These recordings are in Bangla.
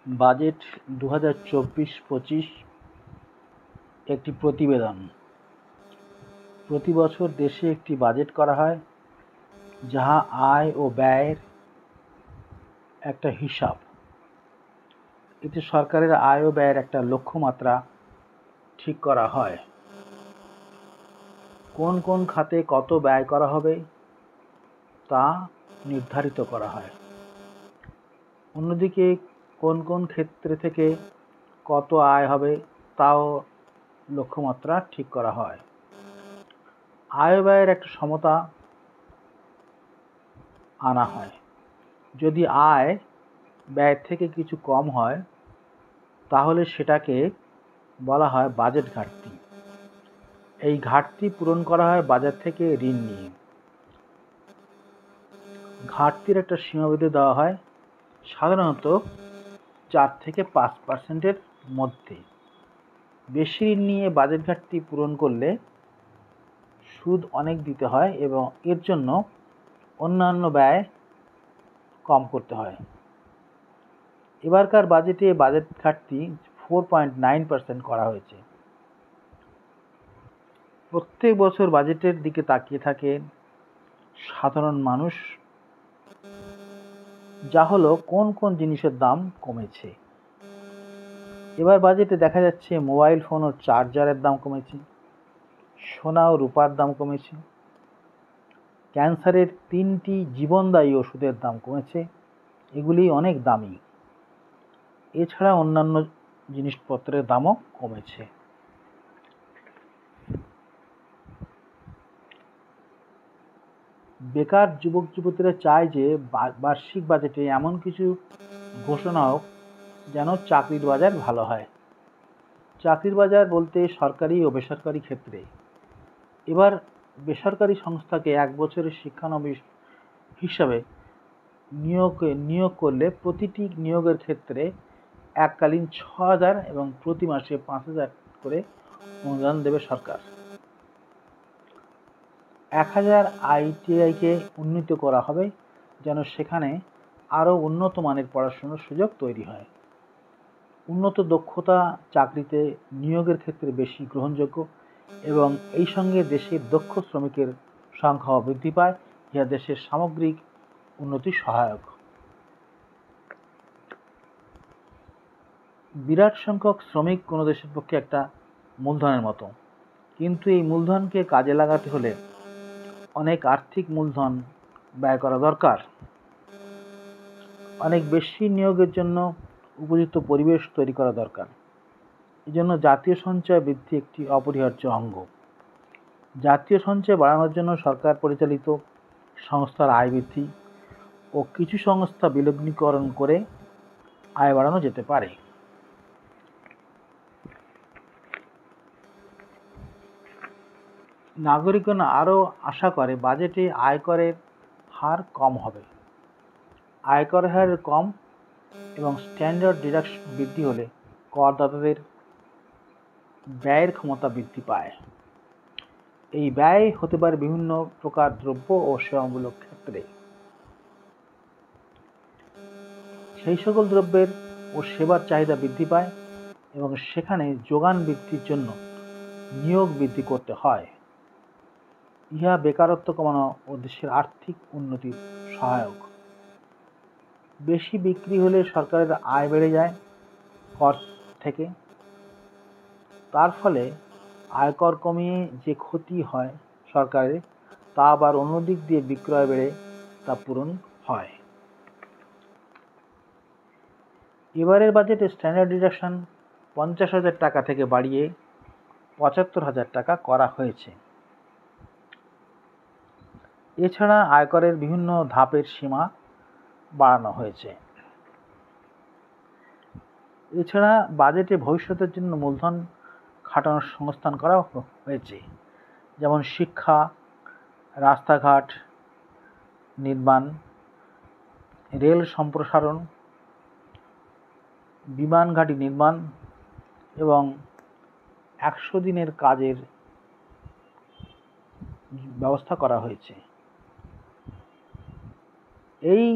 বাজেট 2024-25 একটি প্রতিবেদন। প্রতি বছর দেশে একটি বাজেট করা হয়, যাহা আয় ও ব্যয়ের একটা হিসাব। এতে সরকারের আয় ও ব্যয়ের একটা লক্ষ্যমাত্রা ঠিক করা হয়। কোন কোন খাতে কত ব্যয় করা হবে তা নির্ধারিত করা হয়। অন্যদিকে কোন কোন ক্ষেত্রে থেকে কত আয় হবে তাও লক্ষ্যমাত্রা ঠিক করা হয়। আয় ব্যয়ের একটা সমতা আনা হয়। যদি আয় ব্যয় থেকে কিছু কম হয় তাহলে সেটাকে বলা হয় বাজেট ঘাটতি। এই ঘাটতি পূরণ করা হয় বাজার থেকে ঋণ নিয়ে। ঘাটতির একটা সীমা বেঁধে দেওয়া হয়, সাধারণত 4 থেকে 5% মধ্যে। বেশি ঋণ নিয়ে বাজেট ঘাটতি পূরণ করলে সুদ অনেক দিতে হয় এবং এর জন্য অন্যান্য ব্যয় কম করতে হয়। এবারকার বাজেটে বাজেট ঘাটতি 4.9% করা হয়েছে। প্রত্যেক বছর বাজেটের দিকে তাকিয়ে থাকে সাধারণ মানুষ, যা হলো কোন কোন জিনিসের দাম কমেছে। এবার বাজেটে দেখা যাচ্ছে মোবাইল ফোন ও চার্জারের দাম কমেছে, সোনা ও রূপার দাম কমেছে, ক্যান্সারের 3টি জীবনদায়ী ওষুধের দাম কমেছে, এগুলি অনেক দামি। এছাড়া অন্যান্য জিনিসপত্রের দামও কমেছে। বেকার যুবক যুবতীরা চায় যে বার্ষিক বাজেটে এমন কিছু ঘোষণা হোক যেন চাকরির বাজার ভালো হয়। চাকরির বাজার বলতে সরকারি ও বেসরকারি ক্ষেত্রে। এবার বেসরকারি সংস্থাকে 1 বছরের শিক্ষানবিশ হিসাবে নিয়োগ করলে প্রতিটি নিয়োগের ক্ষেত্রে এককালীন 6,000 এবং প্রতি মাসে 5,000 করে অনুদান দেবে সরকার। 1,000 ITI-কে উন্নীত করা হবে যেন সেখানে আরও উন্নত মানের পড়াশোনার সুযোগ তৈরি হয়। উন্নত দক্ষতা চাকরিতে নিয়োগের ক্ষেত্রে বেশি গ্রহণযোগ্য এবং এই সঙ্গে দেশের দক্ষ শ্রমিকের সংখ্যাও বৃদ্ধি পায়, যা দেশের সামগ্রিক উন্নতির সহায়ক। বিরাট সংখ্যক শ্রমিক কোনো দেশের পক্ষে একটা মূলধনের মতো, কিন্তু এই মূলধনকে কাজে লাগাতে হলে অনেক আর্থিক মূলধন ব্যয় করা দরকার। অনেক বেশি নিয়োগের জন্য উপযুক্ত পরিবেশ তৈরি করা দরকার। এজন্য জাতীয় সঞ্চয় বৃদ্ধি একটি অপরিহার্য অঙ্গ। জাতীয় সঞ্চয় বাড়ানোর জন্য সরকার পরিচালিত সংস্থার আয় বৃদ্ধি ও কিছু সংস্থা বিলগ্নীকরণ করে আয় বাড়ানো যেতে পারে। নাগরিকগণ আরও আশা করে বাজেটে আয়করের হার কম হবে। আয়কর হার কম এবং স্ট্যান্ডার্ড ডিডাকশন বৃদ্ধি হলে করদাতাদের ব্যয়ের ক্ষমতা বৃদ্ধি পায়। এই ব্যয় হতে পারে বিভিন্ন প্রকার দ্রব্য ও সেবামূলক ক্ষেত্রে। সেই সকল দ্রব্যের ও সেবার চাহিদা বৃদ্ধি পায় এবং সেখানে যোগান বৃদ্ধির জন্য নিয়োগ বৃদ্ধি করতে হয়। ইহা বেকারত্ব কমানো ও দেশের আর্থিক উন্নতির সহায়ক। বেশি বিক্রি হলে সরকারের আয় বেড়ে যায় কর থেকে। তার ফলে আয়কর কমিয়ে যে ক্ষতি হয় সরকারের, তা আবার অন্য দিক দিয়ে বিক্রয় বেড়ে তা পূরণ হয়। এবারের বাজেটে স্ট্যান্ডার্ড ডিডাকশন 50,000 টাকা থেকে বাড়িয়ে 75,000 টাকা করা হয়েছে। এছাড়া আয়করের বিভিন্ন ধাপের সীমা বাড়ানো হয়েছে। এছাড়া বাজেটে ভবিষ্যতের জন্য মূলধন খাটানোর সংস্থান করা হয়েছে, যেমন শিক্ষা, রাস্তাঘাট নির্মাণ, রেল সম্প্রসারণ, বিমান ঘাঁটি নির্মাণ এবং 100 দিনের কাজের ব্যবস্থা করা হয়েছে। এই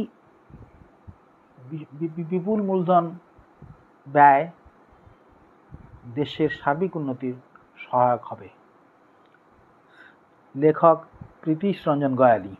বিপুল মূলধন ব্যয় দেশের সার্বিক উন্নতির সহায়ক হবে। লেখক প্রীতিশ রঞ্জন গয়ালী।